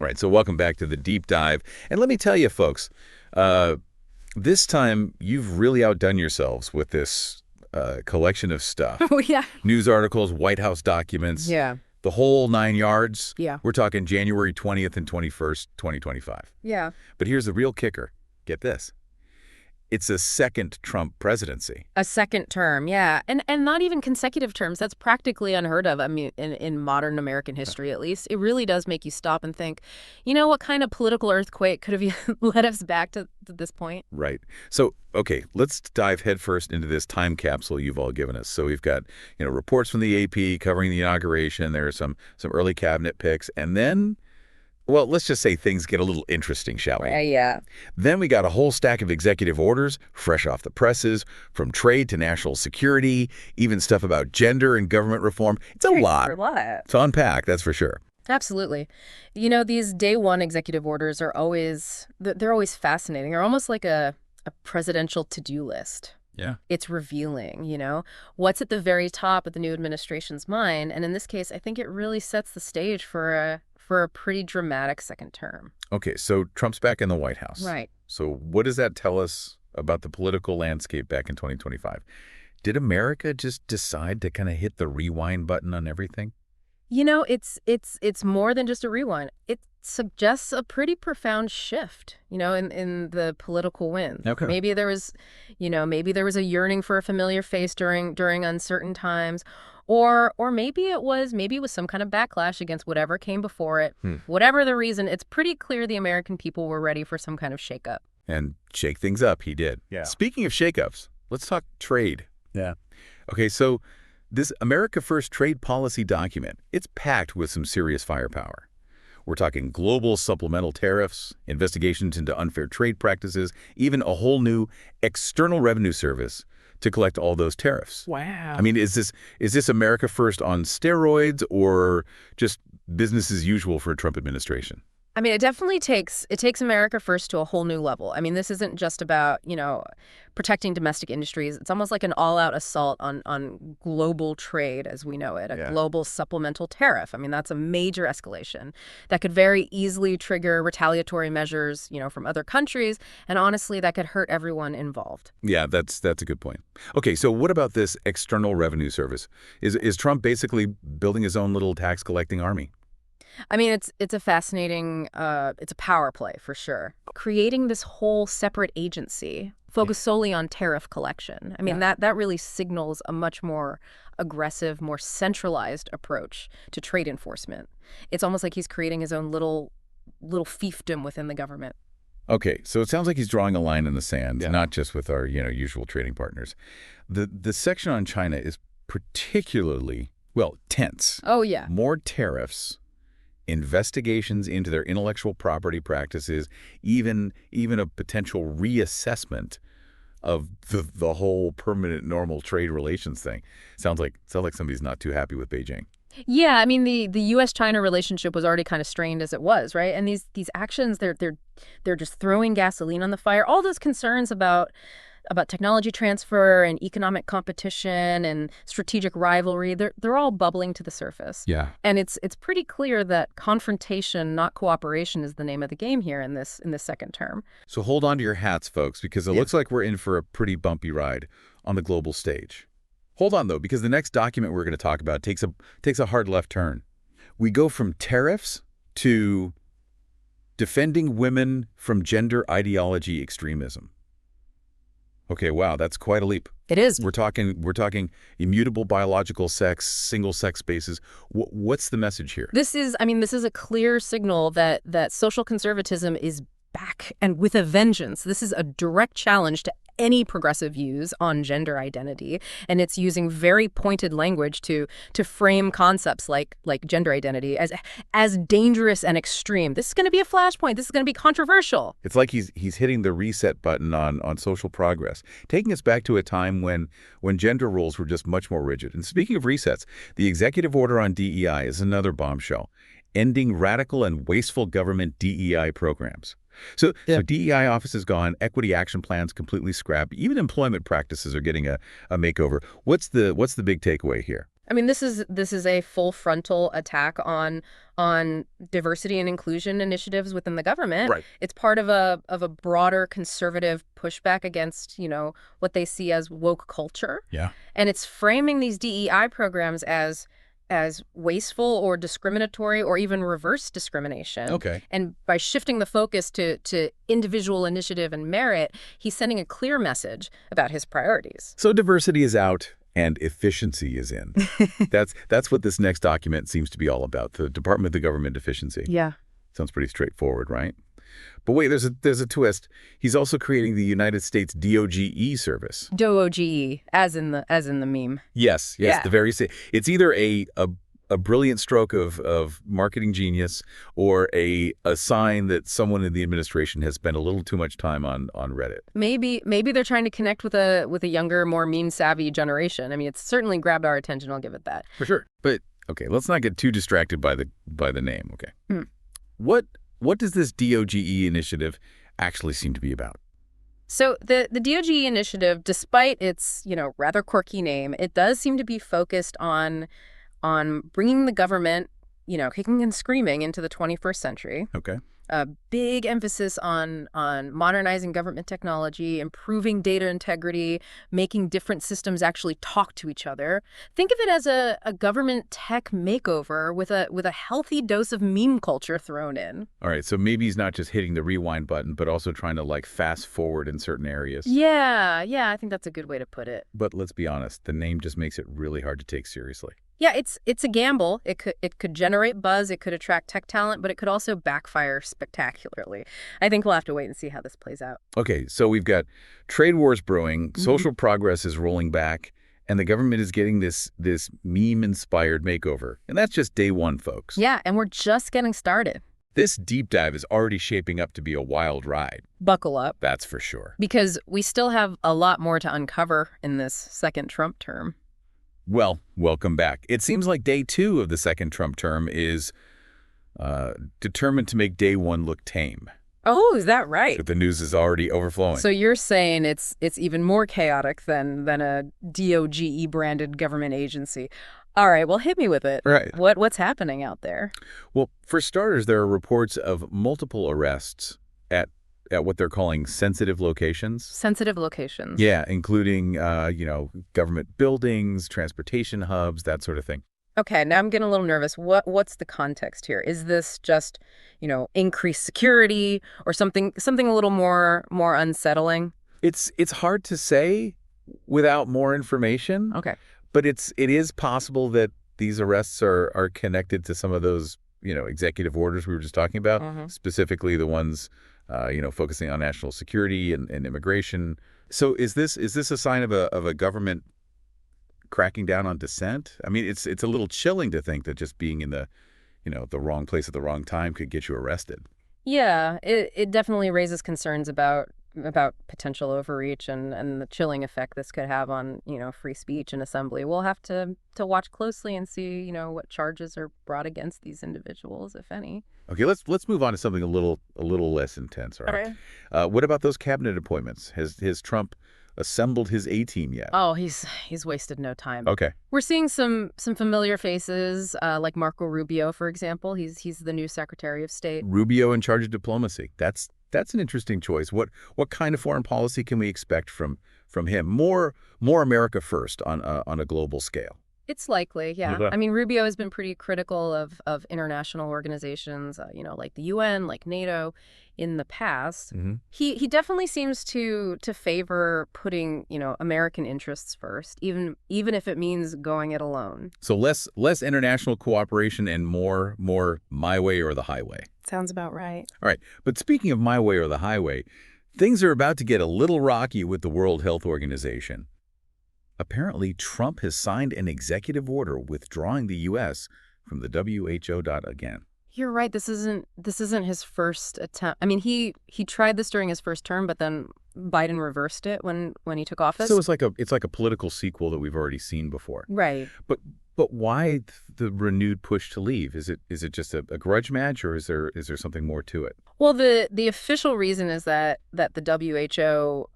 All right, so welcome back to the deep dive. And let me tell you, folks, uh, this time you've really outdone yourselves with this collection of stuff. Oh, yeah. News articles, White House documents, Yeah. the whole 9 yards. Yeah. We're talking January 20th and 21st, 2025. Yeah. But here's the real kicker. Get this. It's a second Trump presidency. A second term, yeah. And not even consecutive terms. That's practically unheard of. I mean, in modern American history, at least. It really does make you stop and think, what kind of political earthquake could have led us back to this point? Right. So, okay, let's dive headfirst into this time capsule you've all given us. So we've got, reports from the AP covering the inauguration. There are some early cabinet picks. And then, well, let's just say things get a little interesting, shall we? Yeah. Then we got a whole stack of executive orders, fresh off the presses, from trade to national security, even stuff about gender and government reform. It's a lot. A lot. To unpack, that's for sure. Absolutely. These day one executive orders are they're always fascinating. They're almost like a presidential to-do list. Yeah. It's revealing, what's at the very top of the new administration's mind. And in this case, I think it really sets the stage for a pretty dramatic second term. Okay, so Trump's back in the White House. Right. So what does that tell us about the political landscape back in 2025? Did America just decide to kind of hit the rewind button on everything? It's more than just a rewind. It suggests a pretty profound shift, in the political wind. Okay. Maybe there was a yearning for a familiar face during uncertain times, or maybe it was some kind of backlash against whatever came before it. Whatever the reason, it's pretty clear the American people were ready for some kind of shakeup. And shake things up, he did. Yeah. Speaking of shakeups, let's talk trade. Yeah. Okay, so this America First trade policy document, it's packed with some serious firepower. We're talking global supplemental tariffs, investigations into unfair trade practices, even a whole new external revenue service to collect all those tariffs. Wow. I mean, is this America First on steroids or just business as usual for a Trump administration? I mean, it definitely takes America First to a whole new level. I mean, this isn't just about, protecting domestic industries. It's almost like an all-out assault on global trade as we know it, a global supplemental tariff. I mean, that's a major escalation that could very easily trigger retaliatory measures, from other countries. And honestly, that could hurt everyone involved. Yeah, that's a good point. Okay, so what about this external revenue service? Is Trump basically building his own little tax collecting army? I mean, it's a fascinating, it's a power play for sure. Creating this whole separate agency focused solely on tariff collection. I mean, that really signals a much more aggressive, more centralized approach to trade enforcement. It's almost like he's creating his own little fiefdom within the government. Okay, so it sounds like he's drawing a line in the sand, not just with our, usual trading partners. The section on China is particularly, tense. Oh, yeah. More tariffs, investigations into their intellectual property practices, even a potential reassessment of the whole permanent normal trade relations thing. Sounds like somebody's not too happy with Beijing. Yeah, I mean the U.S.-China relationship was already kind of strained as it was, right? And these actions, they're just throwing gasoline on the fire. All those concerns about technology transfer and economic competition and strategic rivalry, they're all bubbling to the surface. Yeah. And it's pretty clear that confrontation, not cooperation, is the name of the game here in this second term. So hold on to your hats, folks, because it looks like we're in for a pretty bumpy ride on the global stage. Hold on, though, because the next document we're going to talk about takes a hard left turn. We go from tariffs to defending women from gender ideology extremism. Okay, wow, that's quite a leap. It is. We're talking immutable biological sex, single-sex spaces. What's the message here? This is a clear signal that social conservatism is back and with a vengeance. This is a direct challenge to any progressive views on gender identity, and it's using very pointed language to frame concepts like gender identity as dangerous and extreme. This is going to be a flashpoint. This is going to be controversial. It's like he's hitting the reset button on social progress, taking us back to a time when gender roles were just much more rigid. And speaking of resets, the executive order on DEI is another bombshell, ending radical and wasteful government DEI programs. So DEI office is gone, equity action plans completely scrapped, even employment practices are getting a makeover. What's the big takeaway here? I mean, this is a full frontal attack on diversity and inclusion initiatives within the government. Right. It's part of a broader conservative pushback against, what they see as woke culture. Yeah. And it's framing these DEI programs as wasteful or discriminatory or even reverse discrimination. Okay. And by shifting the focus to individual initiative and merit, he's sending a clear message about his priorities. So diversity is out and efficiency is in. That's what this next document seems to be all about, the Department of Government Efficiency. Yeah. Sounds pretty straightforward, right? But wait, there's a twist. He's also creating the United States DOGE service. DOGE, as in the meme. Yes, Yeah. the very same. It's either a brilliant stroke of marketing genius or a sign that someone in the administration has spent a little too much time on Reddit. Maybe they're trying to connect with a younger, more meme-savvy generation. I mean, it's certainly grabbed our attention, I'll give it that. For sure. But okay, let's not get too distracted by the name, okay? What does this DOGE initiative actually seem to be about? So the DOGE initiative, despite its, rather quirky name, it does seem to be focused on bringing the government, kicking and screaming into the 21st century. Okay. A big emphasis on modernizing government technology, improving data integrity, making different systems actually talk to each other. Think of it as a government tech makeover with a healthy dose of meme culture thrown in. All right, so maybe he's not just hitting the rewind button, but also trying to fast forward in certain areas. Yeah, I think that's a good way to put it. But let's be honest, the name just makes it really hard to take seriously. Yeah, it's a gamble. It could generate buzz, it could attract tech talent, but it could also backfire spectacularly. I think we'll have to wait and see how this plays out. Okay, so we've got trade wars brewing, social progress is rolling back, and the government is getting this meme-inspired makeover. And that's just day one, folks. Yeah, and we're just getting started. This deep dive is already shaping up to be a wild ride. Buckle up. That's for sure. Because we still have a lot more to uncover in this second Trump term. Well, welcome back. It seems like day two of the second Trump term is determined to make day one look tame. Oh, is that right? So the news is already overflowing. So you're saying it's even more chaotic than a DOGE branded government agency. All right, well, hit me with it. Right. What's happening out there? Well, for starters, there are reports of multiple arrests at what they're calling sensitive locations. Sensitive locations. Yeah, including, government buildings, transportation hubs, that sort of thing. Okay, now I'm getting a little nervous. What's the context here? Is this just, increased security or something a little more unsettling? It's hard to say without more information. Okay. But it is possible that these arrests are connected to some of those, executive orders we were just talking about, specifically the ones focusing on national security and immigration. So is this a sign of a government cracking down on dissent? I mean, it's a little chilling to think that just being in the wrong place at the wrong time could get you arrested. Yeah, it definitely raises concerns about potential overreach and the chilling effect this could have on, free speech and assembly. We'll have to watch closely and see, what charges are brought against these individuals, if any. Okay, let's move on to something a little less intense. All right. What about those cabinet appointments? Has Trump assembled his A-team yet? Oh, he's wasted no time. Okay. We're seeing some familiar faces, like Marco Rubio, for example. He's the new Secretary of State. Rubio in charge of diplomacy. That's an interesting choice. What kind of foreign policy can we expect from him? More America first on a global scale. It's likely, yeah. Okay. I mean, Rubio has been pretty critical of international organizations, like the UN, like NATO, in the past. Mm-hmm. He definitely seems to favor putting, American interests first, even if it means going it alone. So less international cooperation and more my way or the highway. Sounds about right. All right. But speaking of my way or the highway, things are about to get a little rocky with the World Health Organization. Apparently, Trump has signed an executive order withdrawing the U.S. from the WHO. Again. You're right. This isn't his first attempt. I mean, he tried this during his first term, but then Biden reversed it when he took office. So it's like a political sequel that we've already seen before. Right. But But why the renewed push to leave? Is it just a grudge match, or is there something more to it? Well, the official reason is that the WHO,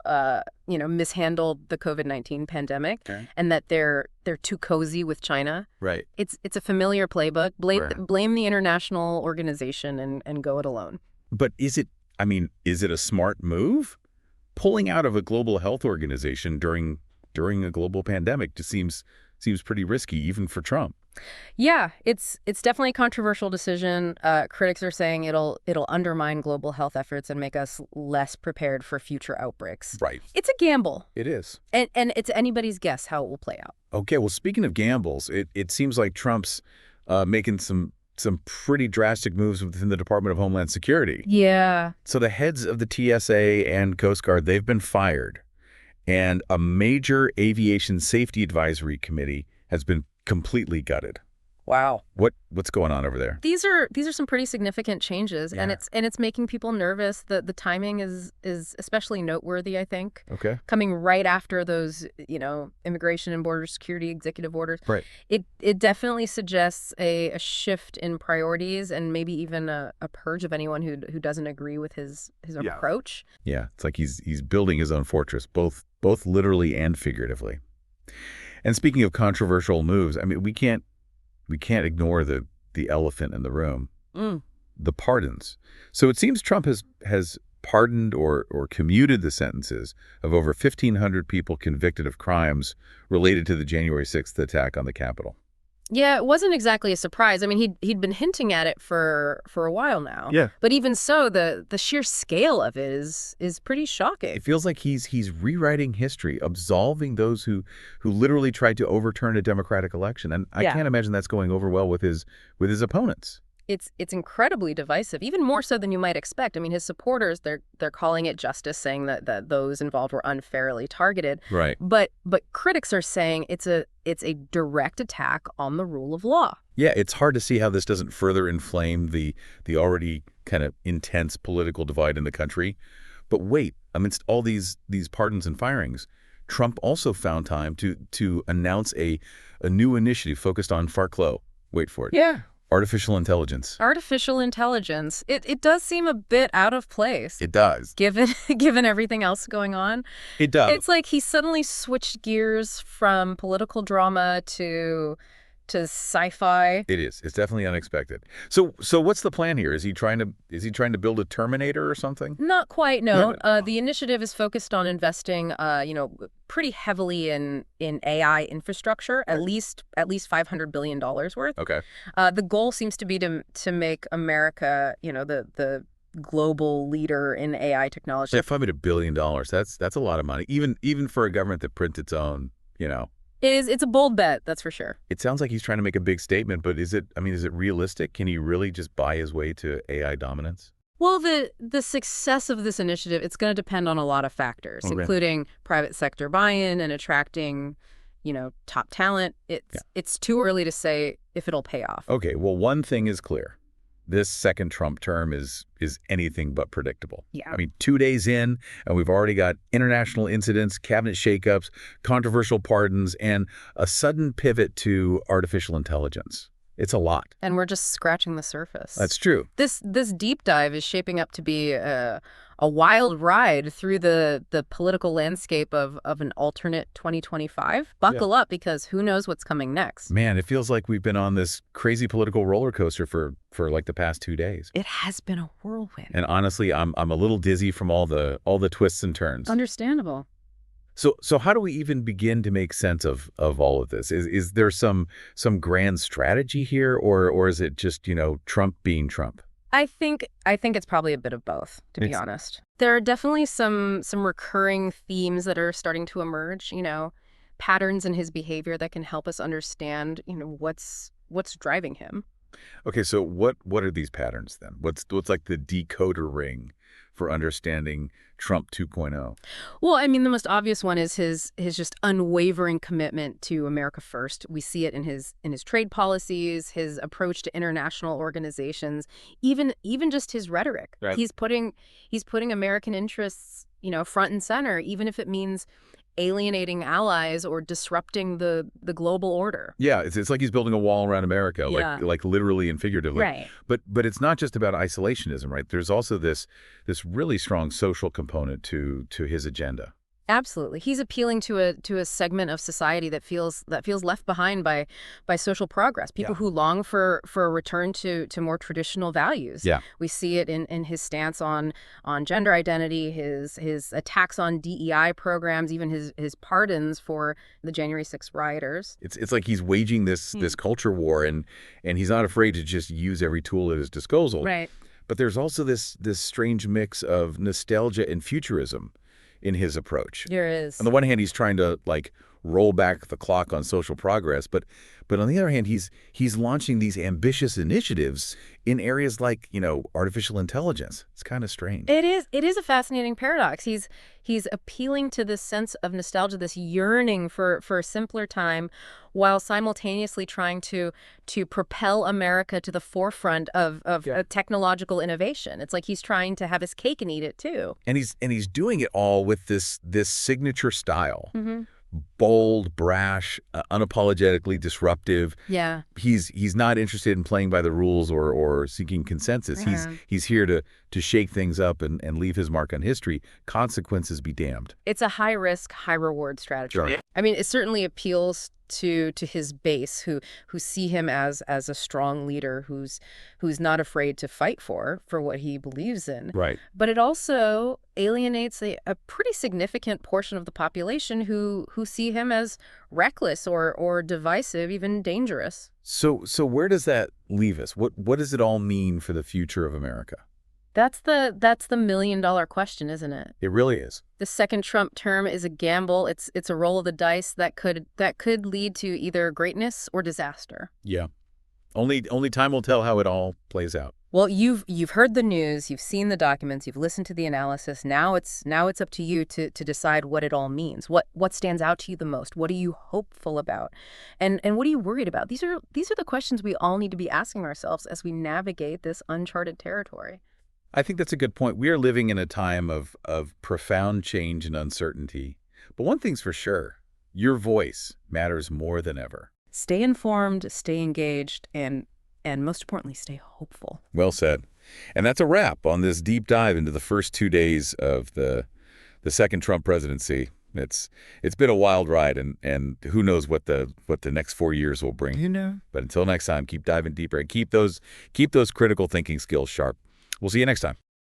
mishandled the COVID-19 pandemic, Okay. and that they're too cozy with China. Right. It's a familiar playbook. Blame Right. blame the international organization and go it alone. But is it a smart move? Pulling out of a global health organization during a global pandemic just seems pretty risky, even for Trump. Yeah, it's definitely a controversial decision. Critics are saying it'll undermine global health efforts and make us less prepared for future outbreaks. Right. It's a gamble, It is. and it's anybody's guess how it will play out. Okay, well, speaking of gambles, it seems like Trump's making some pretty drastic moves within the Department of Homeland Security. Yeah. So the heads of the TSA and Coast Guard, they've been fired, and a major aviation safety advisory committee has been completely gutted. Wow. What's going on over there? These are some pretty significant changes, and Yeah. it's making people nervous. The timing is especially noteworthy, I think. Okay. Coming right after those, Immigration and Border Security executive orders. Right. It definitely suggests a shift in priorities and maybe even a purge of anyone who doesn't agree with his Yeah. approach. Yeah, it's like he's building his own fortress, both literally and figuratively. And speaking of controversial moves, I mean, we can't ignore the elephant in the room, Mm. the pardons. So it seems Trump has pardoned or commuted the sentences of over 1,500 people convicted of crimes related to the January 6th attack on the Capitol. Yeah, it wasn't exactly a surprise. I mean, he'd been hinting at it for a while now. Yeah. But even so, the sheer scale of it is pretty shocking. It feels like he's rewriting history, absolving those who literally tried to overturn a democratic election. And I Yeah. can't imagine that's going over well with his opponents. It's incredibly divisive, even more so than you might expect. I mean, his supporters, they're calling it justice, saying that those involved were unfairly targeted. Right. But critics are saying it's a direct attack on the rule of law. Yeah, it's hard to see how this doesn't further inflame the already kind of intense political divide in the country. But wait, amidst all these pardons and firings, Trump also found time to announce a new initiative focused on FARCLO. Wait for it. Yeah. Artificial intelligence. Artificial intelligence. It does seem a bit out of place. It does. Given everything else going on. It does. It's like he suddenly switched gears from political drama to sci-fi. It is. It's definitely unexpected. So what's the plan here? Is he trying to build a Terminator or something? Not quite, no. No. The initiative is focused on investing, pretty heavily in AI infrastructure, at least $500 billion worth. Okay. The goal seems to be to make America, the global leader in AI technology. Yeah, $500 billion. That's a lot of money, even for a government that prints its own. It's a bold bet, that's for sure. It sounds like he's trying to make a big statement, but is it realistic? Can he really just buy his way to AI dominance? Well, the success of this initiative, it's going to depend on a lot of factors, Okay. including private sector buy-in and attracting, top talent. It's too early to say if it'll pay off. Okay, well, one thing is clear. This second Trump term is anything but predictable. Yeah. I mean, 2 days in, and we've already got international incidents, cabinet shakeups, controversial pardons, and a sudden pivot to artificial intelligence. It's a lot. And we're just scratching the surface. That's true. This deep dive is shaping up to be a wild ride through the political landscape of an alternate 2025. Buckle up, because who knows what's coming next. Man, it feels like we've been on this crazy political roller coaster for like the past 2 days. It has been a whirlwind. And honestly, I'm a little dizzy from all the twists and turns. Understandable. So how do we even begin to make sense of all of this? Is there some grand strategy here, or is it just, Trump being Trump? I think it's probably a bit of both, to be honest. There are definitely some recurring themes that are starting to emerge, patterns in his behavior that can help us understand, what's driving him. Okay, so what are these patterns then? What's like the decoder ring for understanding Trump 2.0? Well, I mean, the most obvious one is his just unwavering commitment to America first. We see it in his trade policies, his approach to international organizations, even just his rhetoric. Right. He's putting American interests, front and center, even if it means alienating allies or disrupting the global order. Yeah, it's like he's building a wall around America, Yeah. like literally and figuratively. Right. But it's not just about isolationism, right? There's also this really strong social component to his agenda. Absolutely. He's appealing to a segment of society that feels left behind by social progress. People who long for a return to more traditional values. Yeah. We see it in his stance on gender identity, his attacks on DEI programs, even his pardons for the January 6th rioters. It's like he's waging this culture war, and he's not afraid to just use every tool at his disposal. Right. But there's also this strange mix of nostalgia and futurism in his approach. There is. On the one hand, he's trying to roll back the clock on social progress, but on the other hand, he's launching these ambitious initiatives in areas like, artificial intelligence. It's kind of strange. It is a fascinating paradox. He's appealing to this sense of nostalgia, this yearning for a simpler time, while simultaneously trying to propel America to the forefront of technological innovation. It's like he's trying to have his cake and eat it too. And he's doing it all with this signature style. Mm-hmm. Bold, brash, unapologetically disruptive. Yeah. He's not interested in playing by the rules or seeking consensus. He's here to shake things up and leave his mark on history. Consequences be damned. It's a high risk, high reward strategy. Sure. I mean, it certainly appeals to his base who see him as a strong leader who's not afraid to fight for what he believes in. Right. But it also alienates a pretty significant portion of the population who see him as reckless or divisive, even dangerous. So where does that leave us? What does it all mean for the future of America? That's the million-dollar question, isn't it? It really is. The second Trump term is a gamble. It's a roll of the dice that could lead to either greatness or disaster. Yeah. Only time will tell how it all plays out. Well, you've heard the news, you've seen the documents, you've listened to the analysis. Now it's up to you to decide what it all means. What stands out to you the most? What are you hopeful about? And what are you worried about? These are the questions we all need to be asking ourselves as we navigate this uncharted territory. I think that's a good point. We are living in a time of profound change and uncertainty. But one thing's for sure, your voice matters more than ever. Stay informed, stay engaged, and most importantly, stay hopeful. Well said. And that's a wrap on this deep dive into the first 2 days of the second Trump presidency. It's been a wild ride, and who knows what the next 4 years will bring. But until next time, keep diving deeper and keep those critical thinking skills sharp. We'll see you next time.